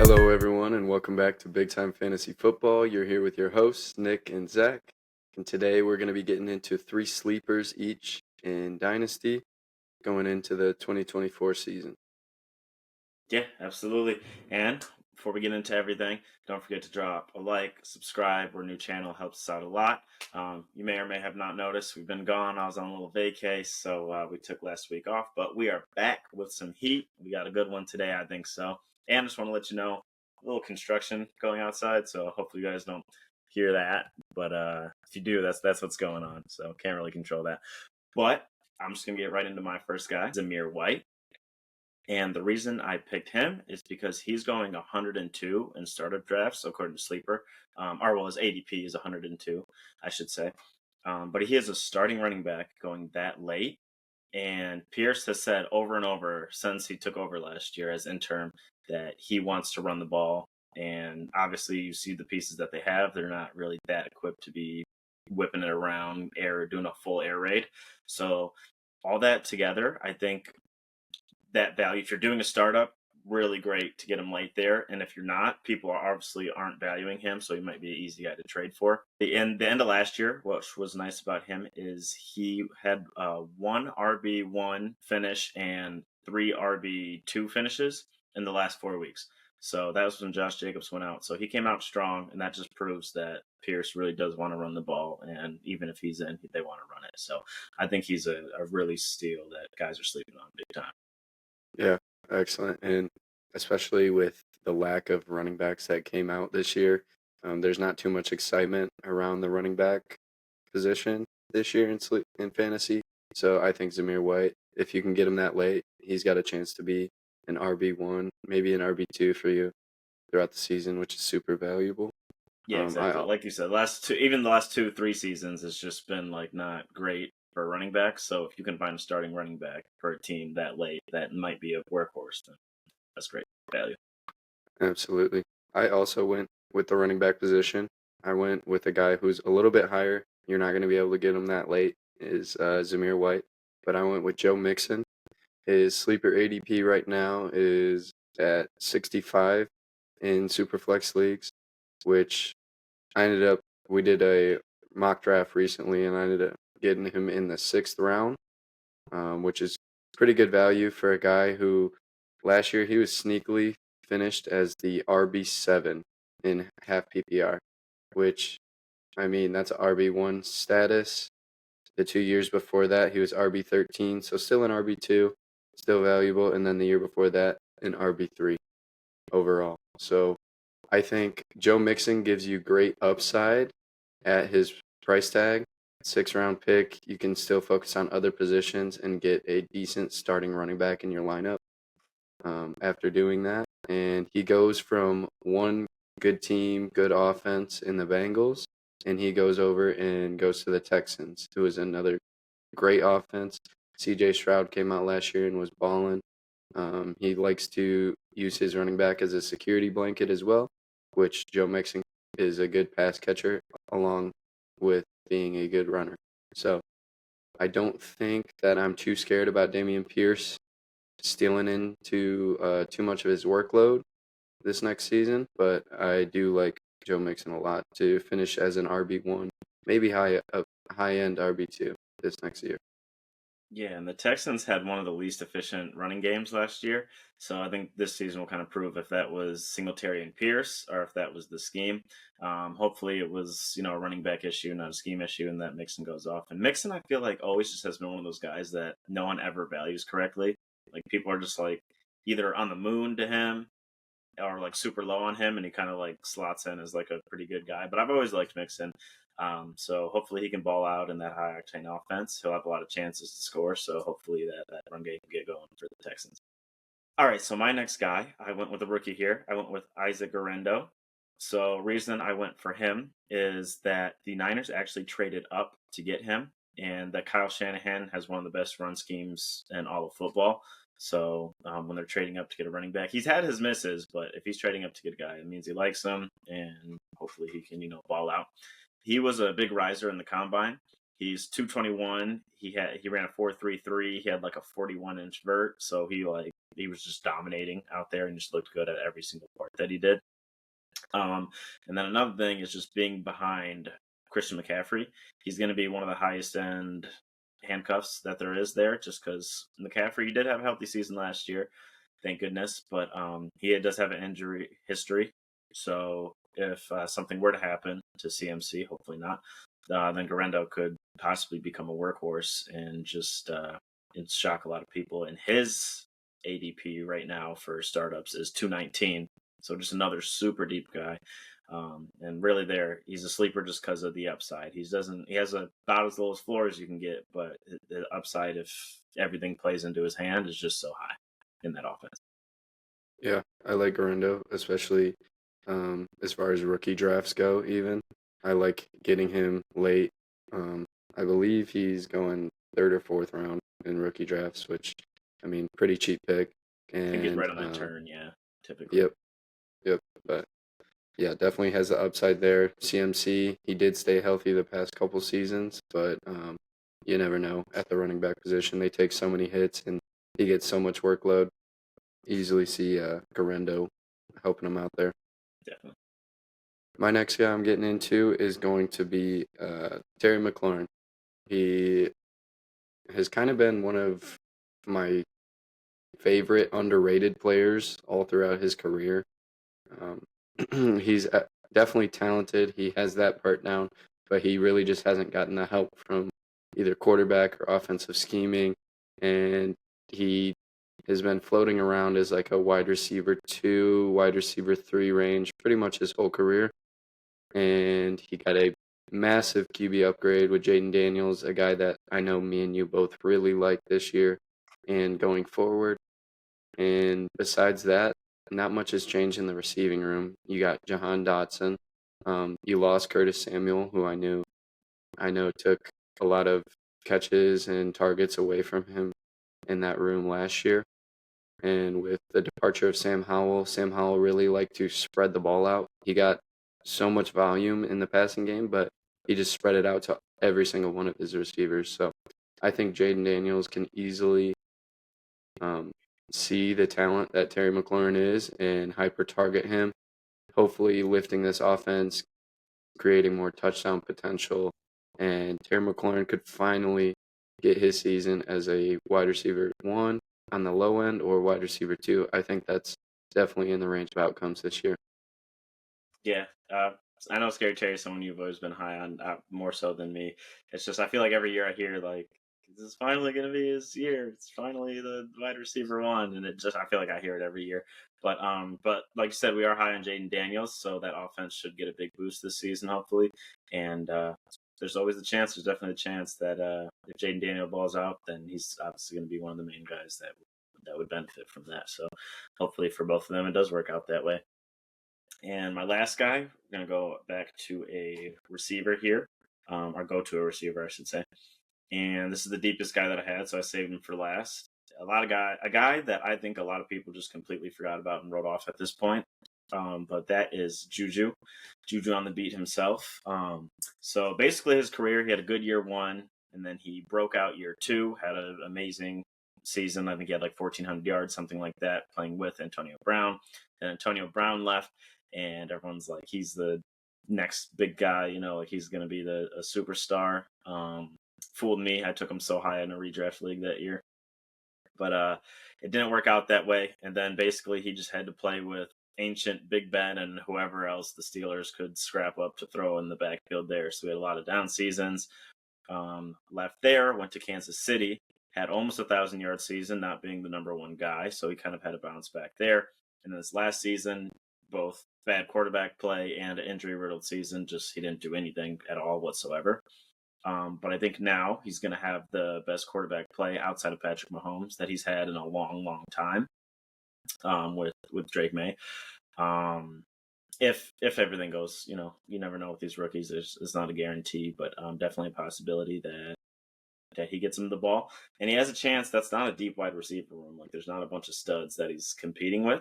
Hello, everyone, and welcome back to Big Time Fantasy Football. You're here with your hosts, Nick and Zach. And today we're going to be getting into 3 sleepers each in Dynasty going into the 2024 season. Yeah, absolutely. And before we get into everything, don't forget to drop a like, subscribe. Our new channel helps us out a lot. You may or may have not noticed we've been gone. I was on a little vacay, so we took last week off, but we are back with some heat. We got a good one today, I think so. And I just want to let you know a little construction going outside, so hopefully you guys don't hear that. But if you do, that's what's going on. So can't really control that. But I'm just gonna get right into my first guy, Zamir White. And the reason I picked him is because he's going 102 in startup drafts, according to Sleeper. His ADP is 102, I should say. But he is a starting running back going that late. And Pierce has said over and over since he took over last year as interim that he wants to run the ball. And obviously, you see the pieces that they have. They're not really that equipped to be whipping it around, doing a full air raid. So, all that together, I think that value. If you're doing a startup, really great to get him late there. And if you're not, people obviously aren't valuing him, so he might be an easy guy to trade for. The end of last year, what was nice about him is he had one RB1 finish and 3 RB2 finishes in the last 4 weeks. So that was when Josh Jacobs went out. So he came out strong, and that just proves that Pierce really does want to run the ball. And even if he's in, they want to run it. So I think he's a really steal that guys are sleeping on big time. Yeah, excellent. And especially with the lack of running backs that came out this year, there's not too much excitement around the running back position this year in fantasy. So I think Zamir White, if you can get him that late, he's got a chance to be an RB1, maybe an RB2 for you throughout the season, which is super valuable. Yeah, exactly. I Like you said, the last 2, 3 seasons has just been like not great for running backs. So if you can find a starting running back for a team that late, that might be a workhorse. Then that's great value. Absolutely. I also went with the running back position. I went with a guy who's a little bit higher. You're not going to be able to get him that late, is Zamir White. But I went with Joe Mixon. His sleeper ADP right now is at 65 in Superflex leagues, which we did a mock draft recently, and I ended up getting him in the 6th round, which is pretty good value for a guy who last year he was sneakily finished as the RB7 in half PPR, which, I mean, that's RB1 status. The 2 years before that, he was RB13, so still an RB2, still valuable. And then the year before that, an RB3 overall. So I think Joe Mixon gives you great upside at his price tag. 6th-round pick, you can still focus on other positions and get a decent starting running back in your lineup after doing that. And he goes from one good team, good offense in the Bengals, and he goes over and goes to the Texans, who is another great offense. C.J. Stroud came out last year and was balling. He likes to use his running back as a security blanket as well, which Joe Mixon is a good pass catcher along with being a good runner. So I don't think that I'm too scared about Dameon Pierce stealing into too much of his workload this next season, but I do like Joe Mixon a lot to finish as an RB1, maybe high-end RB2 this next year. Yeah, and the Texans had one of the least efficient running games last year. So I think this season will kind of prove if that was Singletary and Pierce or if that was the scheme. Hopefully it was, a running back issue, not a scheme issue, and that Mixon goes off. And Mixon, I feel like always just has been one of those guys that no one ever values correctly. Like people are just like either on the moon to him or like super low on him, and he kind of like slots in as like a pretty good guy. But I've always liked Mixon. So hopefully he can ball out in that high octane offense. He'll have a lot of chances to score. So hopefully that run game can get going for the Texans. All right. So my next guy, I went with a rookie here. I went with Isaac Garendo. So reason I went for him is that the Niners actually traded up to get him, and that Kyle Shanahan has one of the best run schemes in all of football. So when they're trading up to get a running back, he's had his misses, but if he's trading up to get a guy, it means he likes him, and hopefully he can ball out. He was a big riser in the combine. He's 221. He ran a 4.33. He had like a 41-inch vert, so he he was just dominating out there and just looked good at every single part that he did. And then another thing is just being behind Christian McCaffrey. He's going to be one of the highest end handcuffs that there is there, just because McCaffrey, he did have a healthy season last year, thank goodness, but he does have an injury history. So if something were to happen to CMC, hopefully not, then Garendo could possibly become a workhorse and just and shock a lot of people. And his ADP right now for startups is 219. So just another super deep guy. And really he's a sleeper just because of the upside. He has about as low as floor as you can get, but the upside, if everything plays into his hand, is just so high in that offense. Yeah, I like Garendo, especially as far as rookie drafts go, even. I like getting him late. I believe he's going third or fourth round in rookie drafts, which, I mean, pretty cheap pick. I think he's And right on that turn, yeah, typically. yep, yep. But yeah, definitely has the upside there. CMC, he did stay healthy the past couple seasons, but you never know at the running back position. They take so many hits and he gets so much workload. Easily see Garendo helping him out there. Definitely. My next guy I'm getting into is going to be Terry McLaurin. He has kind of been one of my favorite underrated players all throughout his career. He's definitely talented. He has that part down, but he really just hasn't gotten the help from either quarterback or offensive scheming. And he has been floating around as like a wide receiver 2, wide receiver 3 range pretty much his whole career. And he got a massive QB upgrade with Jaden Daniels, a guy that I know me and you both really like this year and going forward. And besides that, not much has changed in the receiving room. You got Jahan Dotson. You lost Curtis Samuel, who I know took a lot of catches and targets away from him in that room last year. And with the departure of Sam Howell really liked to spread the ball out. He got so much volume in the passing game, but he just spread it out to every single one of his receivers. So I think Jaden Daniels can easily see the talent that Terry McLaurin is and hyper target him, hopefully lifting this offense, creating more touchdown potential. And Terry McLaurin could finally get his season as a wide receiver 1 on the low end or wide receiver 2. I think that's definitely in the range of outcomes this year. Yeah, I know Scary Terry is someone you've always been high on, more so than me. It's just I feel like every year I hear like this is finally going to be his year. It's finally the wide receiver 1, and I feel like I hear it every year. But like you said, we are high on Jaden Daniels, so that offense should get a big boost this season, hopefully. And there's always the chance. There's definitely a chance that if Jaden Daniel balls out, then he's obviously going to be one of the main guys that would benefit from that. So hopefully for both of them, it does work out that way. And my last guy, we're going to go back to a receiver here, or go to a receiver, I should say. And this is the deepest guy that I had, so I saved him for last. A guy that I think a lot of people just completely forgot about and wrote off at this point. But that is Juju on the beat himself. So basically his career, he had a good year 1, and then he broke out year 2, had an amazing season. I think he had like 1,400 yards, something like that, playing with Antonio Brown. And Antonio Brown left, and everyone's like, he's the next big guy, like he's going to be a superstar. Fooled me. I took him so high in a redraft league that year. But it didn't work out that way. And then basically he just had to play with ancient Big Ben and whoever else the Steelers could scrap up to throw in the backfield there. So we had a lot of down seasons. Left there, went to Kansas City, had almost 1,000-yard season, not being the number 1 guy. So he kind of had to bounce back there. And this last season, both bad quarterback play and injury-riddled season, just he didn't do anything at all whatsoever. But I think now he's going to have the best quarterback play outside of Patrick Mahomes that he's had in a long, long time, with Drake May. If everything goes, you never know with these rookies. It's not a guarantee, but definitely a possibility that he gets him the ball. And he has a chance. That's not a deep wide receiver room. Like there's not a bunch of studs that he's competing with.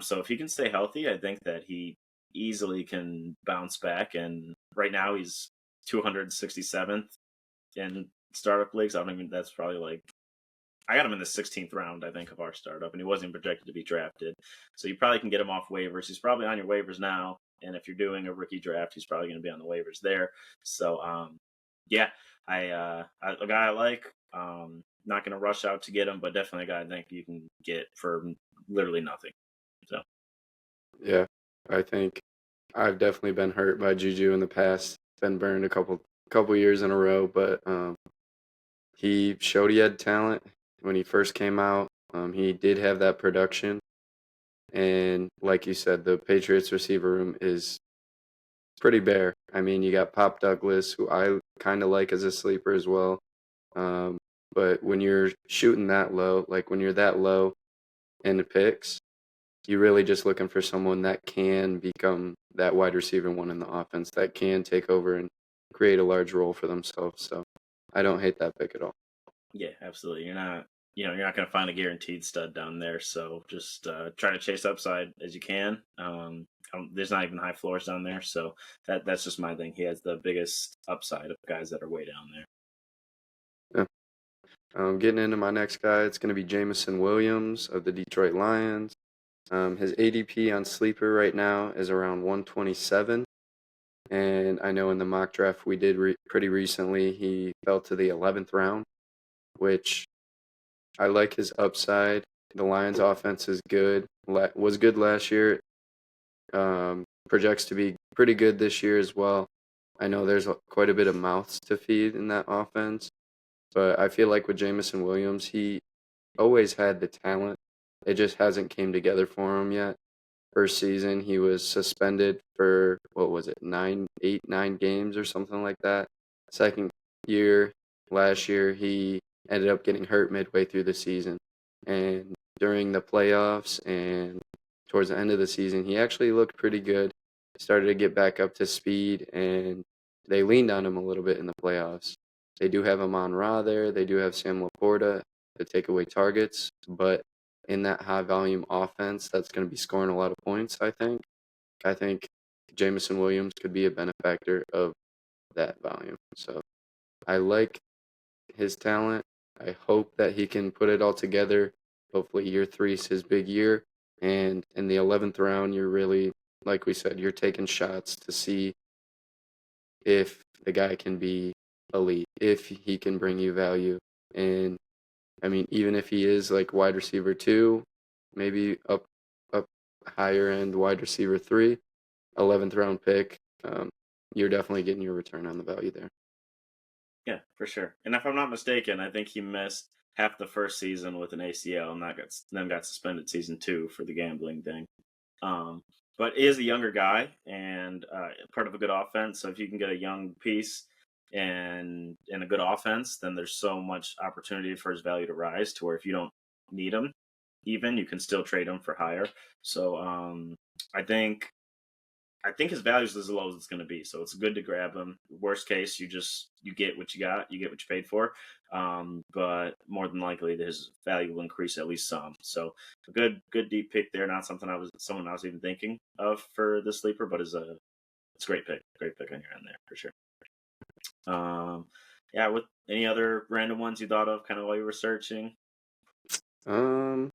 So if he can stay healthy, I think that he easily can bounce back. And right now he's 267th in startup leagues. That's probably like I got him in the 16th round, I think, of our startup, and he wasn't projected to be drafted. So you probably can get him off waivers. He's probably on your waivers now, and if you're doing a rookie draft, he's probably going to be on the waivers there. So yeah, a guy I like. Not going to rush out to get him, but definitely a guy I think you can get for literally nothing. So Yeah, I think I've definitely been hurt by Juju in the past. Been burned a couple years in a row, but he showed he had talent when he first came out. He did have that production, and like you said, the Patriots receiver room is pretty bare. I mean, you got Pop Douglas, who I kind of like as a sleeper as well. Um, but when you're shooting that low, like when you're that low in the picks, you're really just looking for someone that can become that wide receiver one in the offense, that can take over and create a large role for themselves. So I don't hate that pick at all. yeah, absolutely. You're not going to find a guaranteed stud down there. So just try to chase upside as you can. There's not even high floors down there, so that's just my thing. He has the biggest upside of guys that are way down there. Yeah. Getting into my next guy, it's going to be Jamison Williams of the Detroit Lions. His ADP on Sleeper right now is around 127. And I know in the mock draft we did pretty recently, he fell to the 11th round, which I like his upside. The Lions' offense is good. Was good last year. Projects to be pretty good this year as well. I know there's quite a bit of mouths to feed in that offense, but I feel like with Jamison Williams, he always had the talent. It just hasn't came together for him yet. First season, he was suspended for what was it, 9 games or something like that. Second year, last year, he ended up getting hurt midway through the season. And during the playoffs and towards the end of the season, he actually looked pretty good. Started to get back up to speed, and they leaned on him a little bit in the playoffs. They do have Amon Ra there. They do have Sam Laporta to take away targets, but in that high volume offense that's going to be scoring a lot of points, I think. I think Jamison Williams could be a benefactor of that volume. So I like his talent. I hope that he can put it all together. Hopefully, year 3 is his big year. And in the 11th round, you're really, like we said, you're taking shots to see if the guy can be elite, if he can bring you value. And I mean, even if he is like wide receiver 2, maybe up higher end wide receiver 3, 11th round pick, you're definitely getting your return on the value there. Yeah, for sure. And if I'm not mistaken, I think he missed half the first season with an ACL, and then got suspended season 2 for the gambling thing. Um, but he is a younger guy and part of a good offense. So if you can get a young piece and a good offense, then there's so much opportunity for his value to rise to where if you don't need him, even you can still trade him for higher. So I think I think his value is as low as it's going to be, so it's good to grab him. Worst case, you get what you got, you get what you paid for. But more than likely, his value will increase at least some. So a good deep pick there. Not something someone I was even thinking of for the sleeper, but it's a great pick on your end there for sure. Yeah, with any other random ones you thought of, kind of while you were searching? Um,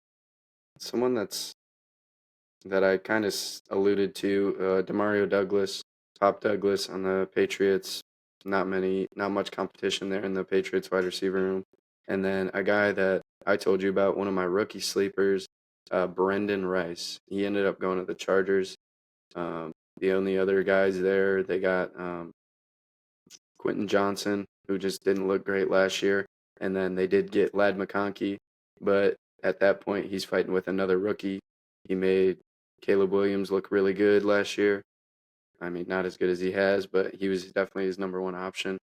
Someone that I kind of alluded to, Demario Douglas, Top Douglas on the Patriots. Not much competition there in the Patriots wide receiver room. And then a guy that I told you about, one of my rookie sleepers, Brendan Rice. He ended up going to the Chargers. The only other guys there, they got Quentin Johnson, who just didn't look great last year. And then they did get Lad McConkey, but at that point, he's fighting with another rookie. He made Caleb Williams look really good last year. I mean, not as good as he has, but he was definitely his number one option.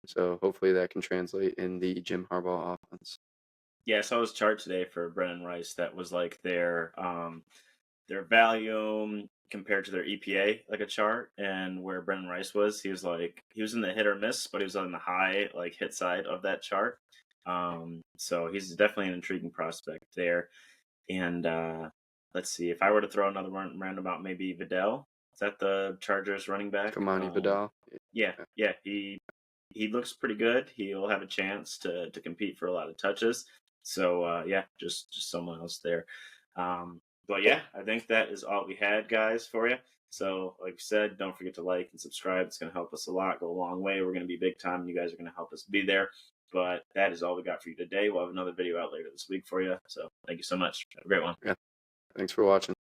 So hopefully that can translate in the Jim Harbaugh offense. Yeah, I saw his chart today for Brennan Rice. That was like their value compared to their EPA, like a chart, and where Brendan Rice was, he was in the hit or miss, but he was on the high like hit side of that chart. So he's definitely an intriguing prospect there. And let's see, if I were to throw another one random out, maybe Vidal. Is that the Chargers running back? Kamani Vidal. Yeah, he looks pretty good. He'll have a chance to compete for a lot of touches. So yeah, just someone else there. But yeah, I think that is all we had, guys, for you. So like I said, don't forget to like and subscribe. It's going to help us a lot, go a long way. We're going to be big time, and you guys are going to help us be there. But that is all we got for you today. We'll have another video out later this week for you. So thank you so much. Have a great one. Yeah. Thanks for watching.